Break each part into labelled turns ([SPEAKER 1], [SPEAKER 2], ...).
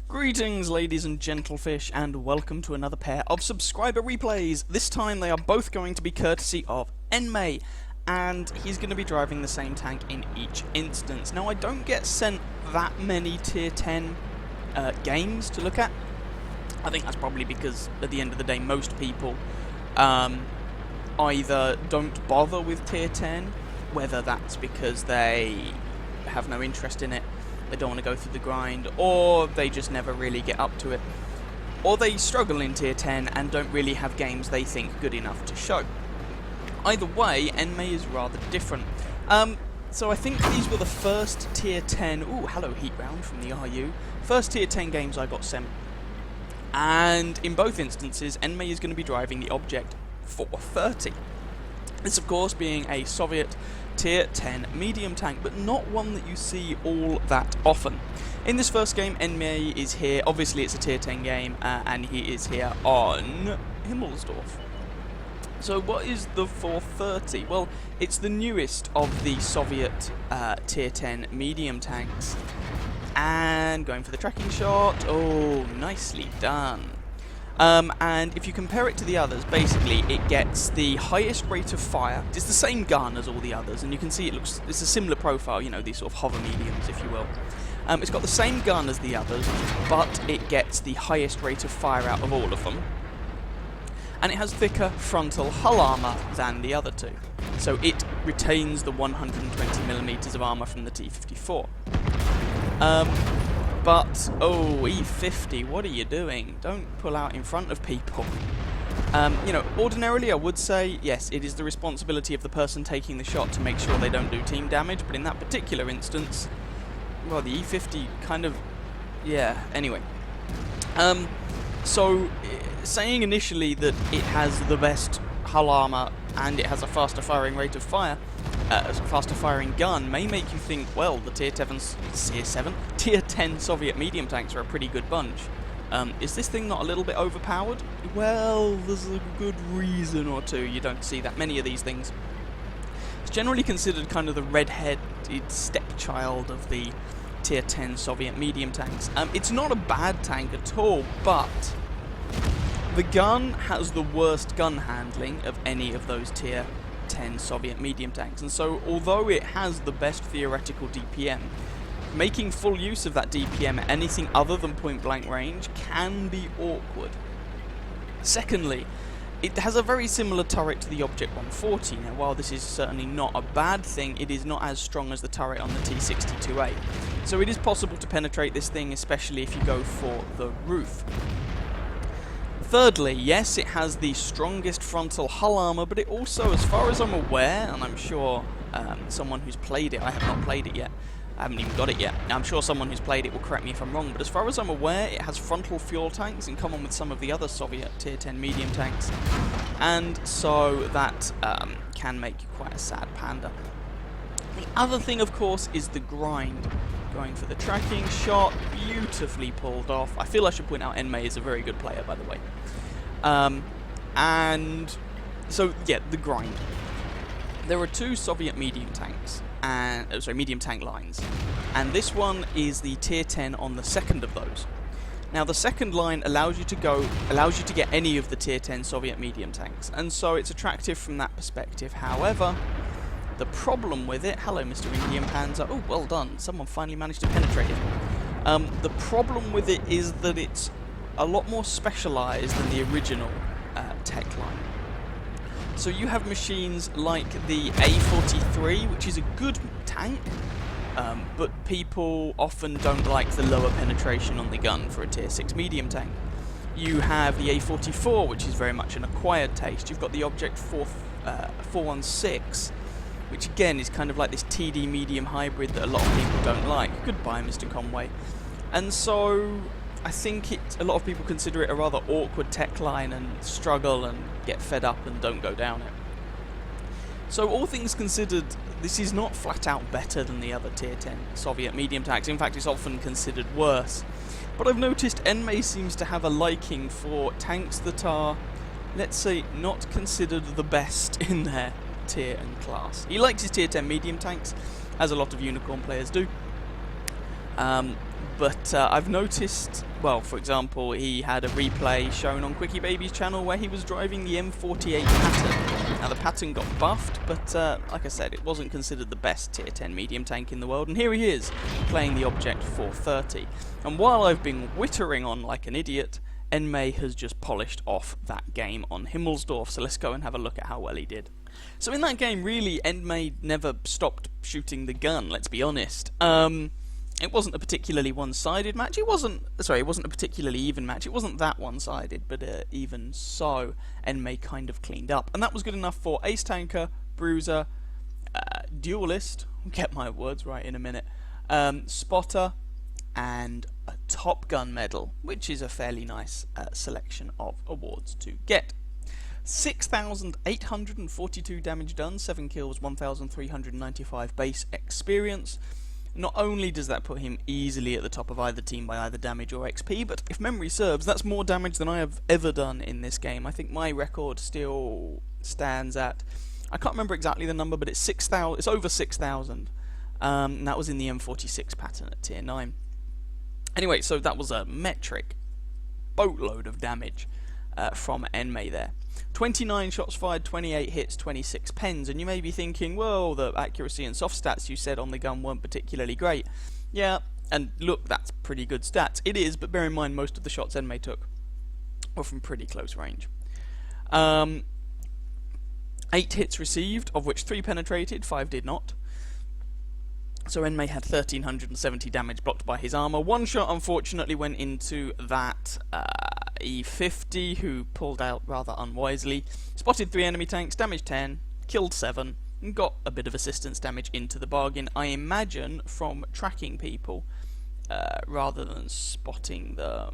[SPEAKER 1] Greetings, ladies and gentlefish, and welcome to another pair of subscriber replays. This time they are both going to be courtesy of Enmei, and he's going to be driving the same tank in each instance. Now, I don't get sent that many tier 10 games to look at. I think that's probably because, at the end of the day, most people either don't bother with tier 10, whether that's because they have no interest in it, they don't want to go through the grind, or they just never really get up to it, or they struggle in tier 10 and don't really have games they think good enough to show. Either way, Enmei is rather different. So I think these were the first tier 10, ooh, hello Heat Round from the RU, first tier 10 games I got sent. And in both instances, Enmei is going to be driving the Object 430. This, of course, being a Soviet tier 10 medium tank, but not one that you see all that often. In this first game, Enmei is here. Obviously, it's a tier 10 game, and he is here on Himmelsdorf. So what is the 430? Well, it's the newest of the Soviet tier 10 medium tanks. And going for the tracking shot. Oh, nicely done. And if you compare it to the others, basically it gets the highest rate of fire. It's the same gun as all the others, and you can see it's a similar profile, you know, these sort of hover mediums, if you will. It's got the same gun as the others, but it gets the highest rate of fire out of all of them. And it has thicker frontal hull armour than the other two. So it retains the 120mm of armour from the T-54. But, oh, E50, what are you doing? Don't pull out in front of people. You know, ordinarily I would say, yes, it is the responsibility of the person taking the shot to make sure they don't do team damage, but in that particular instance, well, the E50 kind of, yeah, anyway. So, saying initially that it has the best hull armor and it has a faster firing rate of fire, a faster firing gun, may make you think, well, the tier 10 Soviet medium tanks are a pretty good bunch. Is this thing not a little bit overpowered? Well, there's a good reason or two you don't see that many of these things. It's generally considered kind of the red-headed stepchild of the tier 10 Soviet medium tanks. It's not a bad tank at all, but the gun has the worst gun handling of any of those tier 10 Soviet medium tanks, and so although it has the best theoretical DPM, making full use of that DPM at anything other than point blank range can be awkward. Secondly, it has a very similar turret to the Object 140. Now, while this is certainly not a bad thing, it is not as strong as the turret on the T-62A. So it is possible to penetrate this thing, especially if you go for the roof. Thirdly, yes, it has the strongest frontal hull armor, but it also, as far as I'm aware, and I'm sure someone who's played it, I have not played it yet, I haven't even got it yet, I'm sure someone who's played it will correct me if I'm wrong, but as far as I'm aware, it has frontal fuel tanks in common with some of the other Soviet tier 10 medium tanks, and so that can make you quite a sad panda. The other thing, of course, is the grind. Going for the tracking shot, beautifully pulled off. I feel I should point out Enmei is a very good player, by the way. And so, yeah, the grind. There are two Soviet medium tanks, and medium tank lines, and this one is the tier 10 on the second of those. Now, the second line allows you to get any of the tier 10 Soviet medium tanks, and so it's attractive from that perspective. However, the problem with it, hello Mr. Indian Panzer, oh well done, someone finally managed to penetrate it. The problem with it is that it's a lot more specialised than the original tech line. So you have machines like the A43, which is a good tank, but people often don't like the lower penetration on the gun for a tier 6 medium tank. You have the A44, which is very much an acquired taste. You've got the Object 416, which again is kind of like this TD medium hybrid that a lot of people don't like. Goodbye, Mr. Conway. And so I think a lot of people consider it a rather awkward tech line and struggle and get fed up and don't go down it. So all things considered, this is not flat out better than the other tier 10 Soviet medium tanks. In fact, it's often considered worse. But I've noticed Enmei seems to have a liking for tanks that are, let's say, not considered the best in their tier and class. He likes his tier 10 medium tanks, as a lot of Unicorn players do. But I've noticed, well, for example, he had a replay shown on Quickie Baby's channel where he was driving the M48 Patton. Now, the Patton got buffed, but like I said, it wasn't considered the best tier 10 medium tank in the world, and here he is, playing the Object 430. And while I've been wittering on like an idiot, Enmei has just polished off that game on Himmelsdorf, so let's go and have a look at how well he did. So in that game, really, Enmei never stopped shooting the gun, let's be honest. It wasn't a particularly one-sided match. It wasn't a particularly even match. It wasn't that one-sided, but even so, Enmei kind of cleaned up. And that was good enough for Ace Tanker, Bruiser, Duelist, I'll get my words right in a minute, Spotter, and a Top Gun medal, which is a fairly nice selection of awards to get. 6,842 damage done, 7 kills, 1,395 base experience. Not only does that put him easily at the top of either team by either damage or XP, but if memory serves, that's more damage than I have ever done in this game. I think my record still stands at, I can't remember exactly the number, but it's 6,000. It's over 6,000. And that was in the M46 Patton at tier 9. Anyway, so that was a metric boatload of damage from Enmei there. 29 shots fired, 28 hits, 26 pens, and you may be thinking, well, the accuracy and soft stats you said on the gun weren't particularly great. Yeah, and look, that's pretty good stats. It is, but bear in mind most of the shots Enmei took were from pretty close range. 8 hits received, of which 3 penetrated, 5 did not. So Enmei had 1,370 damage blocked by his armour. One shot, unfortunately, went into that E50, who pulled out rather unwisely. Spotted 3 enemy tanks, damaged 10, killed 7, and got a bit of assistance damage into the bargain, I imagine, from tracking people, rather than spotting them.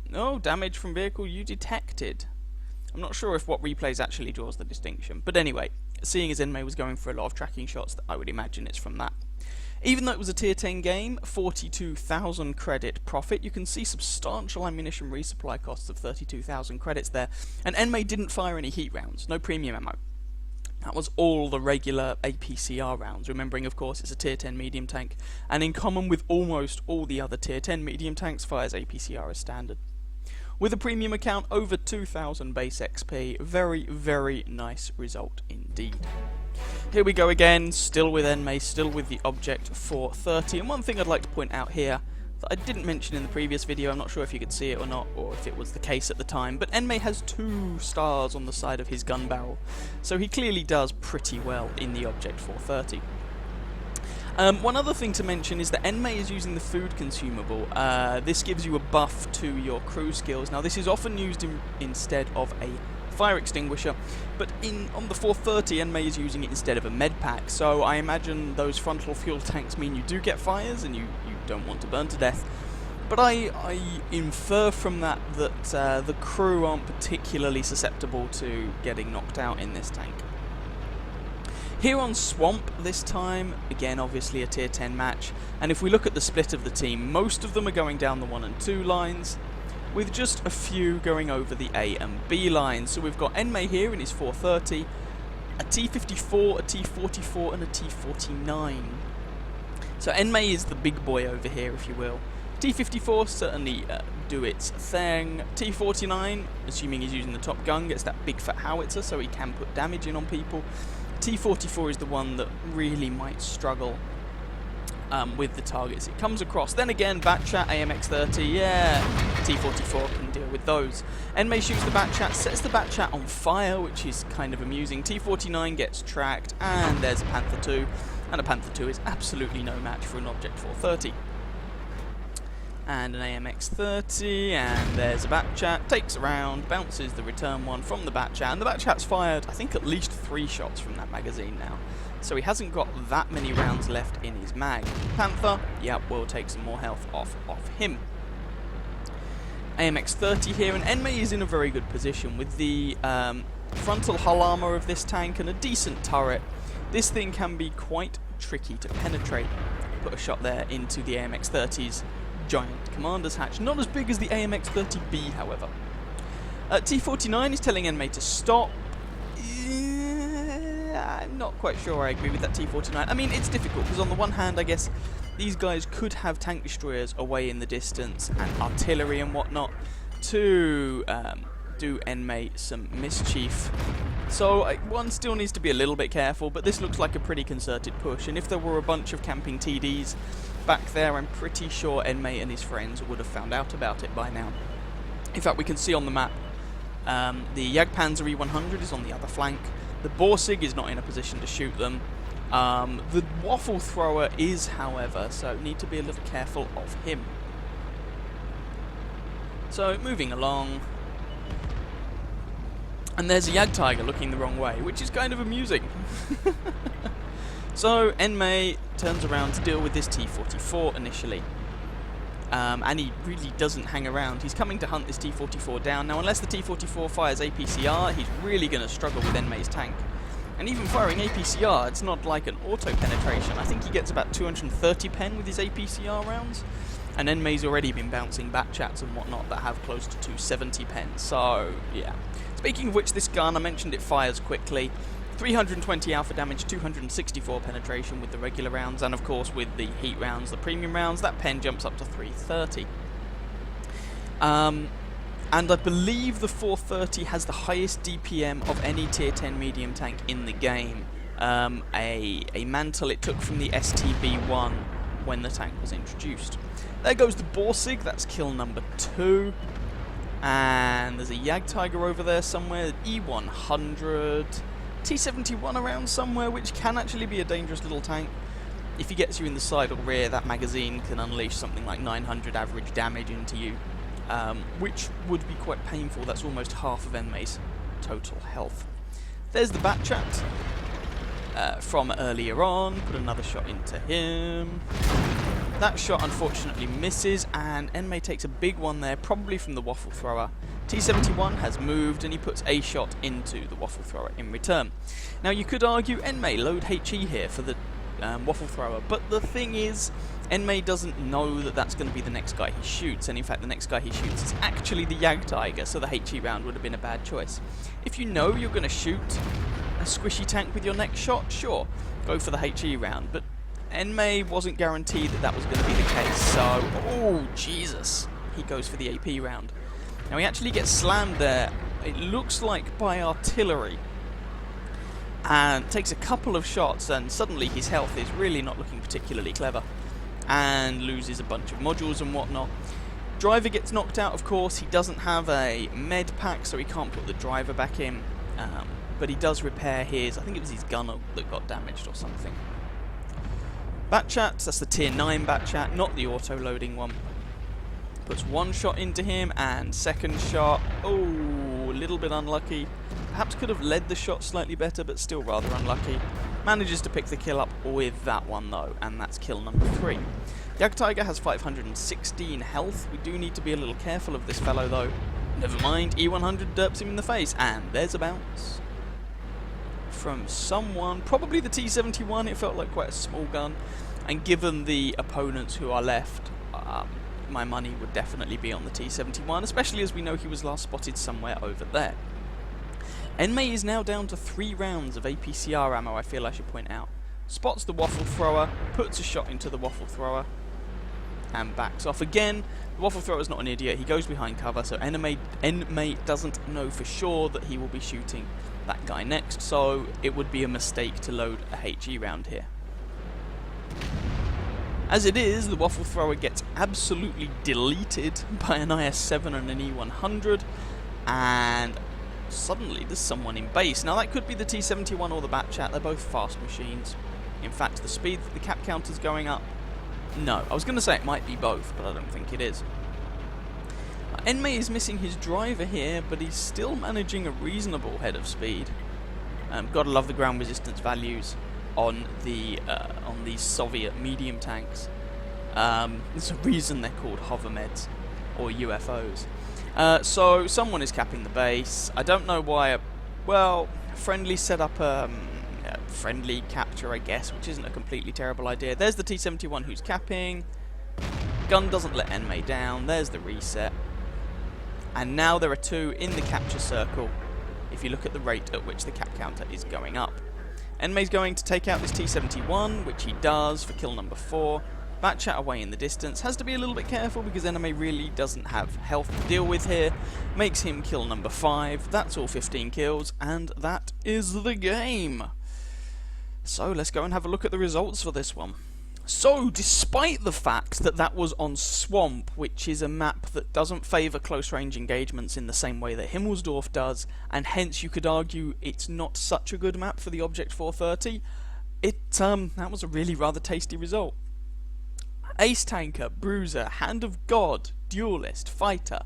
[SPEAKER 1] No, damage from vehicle you detected. I'm not sure if what replays actually draws the distinction, but anyway, seeing as Enmei was going for a lot of tracking shots, I would imagine it's from that. Even though it was a tier 10 game, 42,000 credit profit, you can see substantial ammunition resupply costs of 32,000 credits there, and Enmei didn't fire any heat rounds, no premium ammo. That was all the regular APCR rounds, remembering of course it's a tier 10 medium tank, and in common with almost all the other tier 10 medium tanks, fires APCR as standard. With a premium account, over 2,000 base XP, very, very nice result indeed. Here we go again, still with Enmei, still with the Object 430, and one thing I'd like to point out here that I didn't mention in the previous video, I'm not sure if you could see it or not, or if it was the case at the time, but Enmei has 2 stars on the side of his gun barrel, so he clearly does pretty well in the Object 430. One other thing to mention is that Enmei is using the food consumable. This gives you a buff to your crew skills. Now this is often used instead of a fire extinguisher, but on the 430 Enmei is using it instead of a med pack, so I imagine those frontal fuel tanks mean you do get fires and you don't want to burn to death. But I infer from that that the crew aren't particularly susceptible to getting knocked out in this tank. Here on Swamp this time, again obviously a tier 10 match, and if we look at the split of the team, most of them are going down the 1 and 2 lines, with just a few going over the A and B lines. So we've got Enmei here in his 430, a T54, a T44 and a T49. So Enmei is the big boy over here, if you will. T54 certainly do its thing. T49, assuming he's using the Top Gun, gets that big fat howitzer so he can put damage in on people. T44 is the one that really might struggle with the targets it comes across. Then again, Batchat, AMX30, yeah, T44 can deal with those. Enmei shoots the Batchat, sets the Batchat on fire, which is kind of amusing. T49 gets tracked, and there's a Panther 2, and a Panther 2 is absolutely no match for an Object 430. And an AMX30, and there's a Batchat, takes a round, bounces the return one from the Batchat, and the Batchat's fired, I think, at least 3 shots from that magazine now. So he hasn't got that many rounds left in his mag. Panther, yep, we'll take some more health off him. AMX30 here, and Enmei is in a very good position with the frontal hull armor of this tank and a decent turret. This thing can be quite tricky to penetrate. Put a shot there into the AMX30's giant commander's hatch. Not as big as the AMX30B, however. T49 is telling Enmei to stop. I'm not quite sure I agree with that T-49. I mean, it's difficult, because on the one hand, I guess, these guys could have tank destroyers away in the distance, and artillery and whatnot, to do Enmei some mischief. So one still needs to be a little bit careful, but this looks like a pretty concerted push, and if there were a bunch of camping TDs back there, I'm pretty sure Enmei and his friends would have found out about it by now. In fact, we can see on the map, the Jagdpanzer E100 is on the other flank, the Borsig is not in a position to shoot them, the Waffle Thrower is, however, so need to be a little careful of him. So, moving along, and there's a Jagdtiger looking the wrong way, which is kind of amusing. So, Enmei turns around to deal with this T-44 initially. And he really doesn't hang around. He's coming to hunt this T-44 down. Now, unless the T-44 fires APCR, he's really going to struggle with Enmei's tank. And even firing APCR, it's not like an auto-penetration. I think he gets about 230 pen with his APCR rounds. And Enmei's already been bouncing Batchats and whatnot that have close to 270 pen. So, yeah. Speaking of which, this gun, I mentioned it fires quickly. 320 alpha damage, 264 penetration with the regular rounds, and of course with the heat rounds, the premium rounds, that pen jumps up to 330. And I believe the 430 has the highest DPM of any tier 10 medium tank in the game. A mantle it took from the STB-1 when the tank was introduced. There goes the Borsig, that's kill number 2. And there's a Jagdtiger over there somewhere, E100. T-71 around somewhere, which can actually be a dangerous little tank. If he gets you in the side or rear, that magazine can unleash something like 900 average damage into you, which would be quite painful. That's almost half of Enmei's total health. There's the Batchat from earlier on. Put another shot into him. That shot unfortunately misses, and Enmei takes a big one there, probably from the Waffle Thrower. T-71 has moved, and he puts a shot into the Waffle Thrower in return. Now, you could argue Enmei load HE here for the Waffle Thrower, but the thing is, Enmei doesn't know that that's going to be the next guy he shoots, and in fact the next guy he shoots is actually the Jagdtiger, so the HE round would have been a bad choice. If you know you're going to shoot a squishy tank with your next shot, sure, go for the HE round, but Enmei wasn't guaranteed that that was going to be the case, so, oh Jesus, he goes for the AP round. Now he actually gets slammed there, it looks like by artillery, and takes a couple of shots, and suddenly his health is really not looking particularly clever, and loses a bunch of modules and whatnot. Driver gets knocked out, of course. He doesn't have a med pack, so he can't put the driver back in, but he does repair his, I think it was his gun that got damaged or something. Batchat, that's the tier 9 Batchat, not the auto-loading one. Puts one shot into him, and second shot, oh, a little bit unlucky. Perhaps could have led the shot slightly better, but still rather unlucky. Manages to pick the kill up with that one though, and that's kill number 3. Jagdtiger has 516 health. We do need to be a little careful of this fellow though. Never mind, E100 derps him in the face, and there's a bounce. From someone, probably the T-71, it felt like quite a small gun, and given the opponents who are left, my money would definitely be on the T-71, especially as we know he was last spotted somewhere over there. Enmei is now down to 3 rounds of APCR ammo, I feel I should point out. Spots the Waffle Thrower, puts a shot into the Waffle Thrower, and backs off again. The Waffle Thrower is not an idiot, he goes behind cover, so Enmei doesn't know for sure that he will be shooting that guy next, so it would be a mistake to load a HE round here. As it is, the Waffle Thrower gets absolutely deleted by an IS-7 and an E100, and suddenly there's someone in base. Now that could be the T-71 or the Batchat, they're both fast machines. In fact, the speed that the cap counter's going up, no. I was going to say it might be both, but I don't think it is. Enmei is missing his driver here, but he's still managing a reasonable head of speed. Gotta love the ground resistance values on these Soviet medium tanks. There's a reason they're called hovermeds or UFOs. So someone is capping the base. I don't know why. Friendly set up friendly capture, I guess, which isn't a completely terrible idea. There's the T-71 who's capping. Gun doesn't let Enmei down. There's the reset. And now there are 2 in the capture circle, if you look at the rate at which the cap counter is going up. Enmei's going to take out this T-71, which he does for kill number 4. Batchat away in the distance, has to be a little bit careful because Enmei really doesn't have health to deal with here. Makes him kill number 5, that's all 15 kills, and that is the game. So let's go and have a look at the results for this one. So, despite the fact that that was on Swamp, which is a map that doesn't favour close-range engagements in the same way that Himmelsdorf does, and hence you could argue it's not such a good map for the Object 430, that was a really rather tasty result. Ace Tanker, Bruiser, Hand of God, Duelist, Fighter,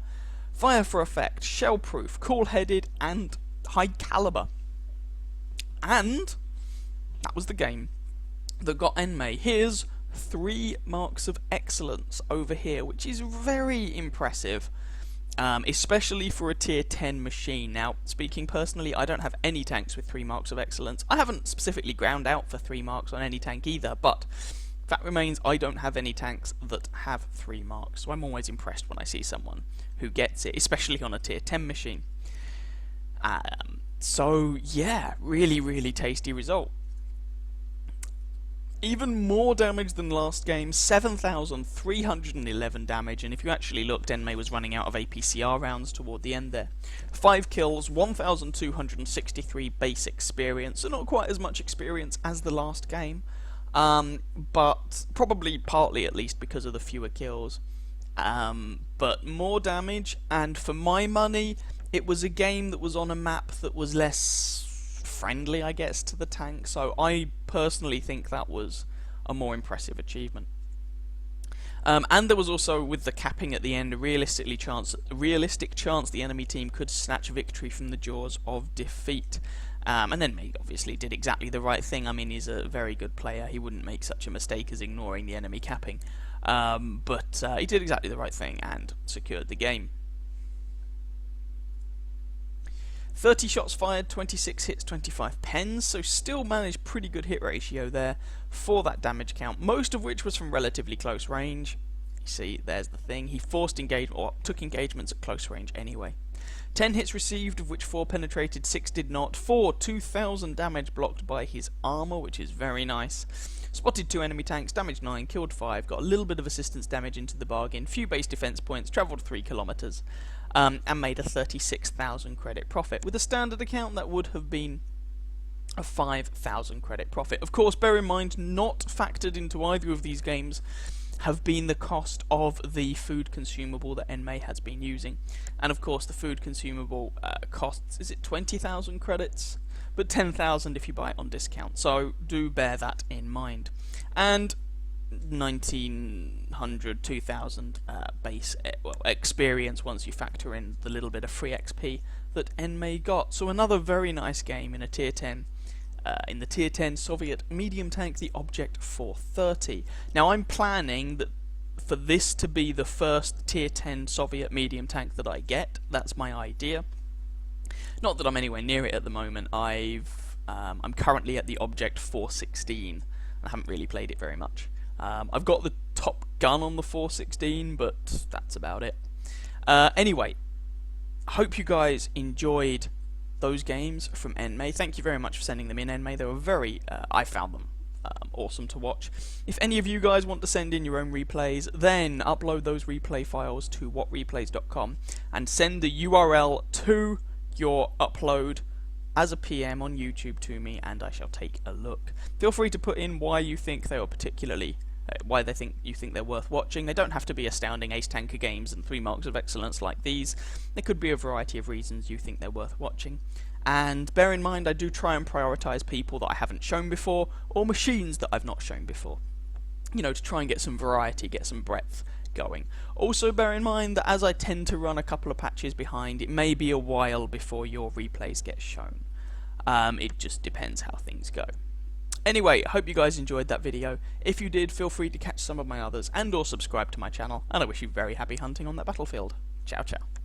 [SPEAKER 1] Fire for Effect, Shellproof, Cool-Headed, and High Caliber. And that was the game that got Enmei his 3 marks of excellence over here, which is very impressive, especially for a tier 10 machine. Now, speaking personally, I don't have any tanks with 3 marks of excellence. I haven't specifically ground out for 3 marks on any tank either, but fact remains I don't have any tanks that have 3 marks, so I'm always impressed when I see someone who gets it, especially on a tier 10 machine. So yeah, really tasty result. Even more damage than last game, 7,311 damage, and if you actually looked, Enmei was running out of APCR rounds toward the end there. 5 kills, 1,263 base experience, so not quite as much experience as the last game, but probably partly at least because of the fewer kills. But more damage, and for my money, it was a game that was on a map that was less friendly, I guess, to the tank, so I personally think that was a more impressive achievement. And there was also, with the capping at the end, a realistic chance the enemy team could snatch victory from the jaws of defeat. And then Enmei obviously did exactly the right thing. I mean, he's a very good player, he wouldn't make such a mistake as ignoring the enemy capping. But he did exactly the right thing and secured the game. 30 shots fired, 26 hits, 25 pens, so still managed pretty good hit ratio there for that damage count, most of which was from relatively close range. You see, there's the thing, he forced engagement, or took engagements at close range anyway. 10 hits received, of which 4 penetrated, 6 did not. 4, 2,000 damage blocked by his armor, which is very nice. Spotted 2 enemy tanks, damaged 9, killed 5, got a little bit of assistance damage into the bargain, few base defense points, travelled 3 kilometers. And made a 36,000 credit profit. With a standard account, that would have been a 5,000 credit profit. Of course, bear in mind, not factored into either of these games have been the cost of the food consumable that Enmei has been using. And of course, the food consumable costs, is it 20,000 credits? But 10,000 if you buy it on discount. So do bear that in mind. And 1,900, 2,000 base experience once you factor in the little bit of free XP that Enmei got. So another very nice game in a tier 10, in the tier 10 Soviet medium tank, the Object 430. Now I'm planning that for this to be the first tier 10 Soviet medium tank that I get. That's my idea. Not that I'm anywhere near it at the moment. I'm currently at the Object 416. I haven't really played it very much. I've got the top gun on the 416, but that's about it. Anyway, I hope you guys enjoyed those games from Enmei. Thank you very much for sending them in, Enmei. They were very, I found them awesome to watch. If any of you guys want to send in your own replays, then upload those replay files to whatreplays.com and send the URL to your upload as a PM on YouTube to me, and I shall take a look. Feel free to put in why you think they were particularly, why you think they're worth watching. They don't have to be astounding Ace Tanker games and 3 marks of excellence like these. There could be a variety of reasons you think they're worth watching. And bear in mind, I do try and prioritise people that I haven't shown before, or machines that I've not shown before. You know, to try and get some variety, get some breadth going. Also bear in mind that as I tend to run a couple of patches behind, it may be a while before your replays get shown. It just depends how things go. Anyway, I hope you guys enjoyed that video. If you did, feel free to catch some of my others and or subscribe to my channel, and I wish you very happy hunting on that battlefield. Ciao ciao.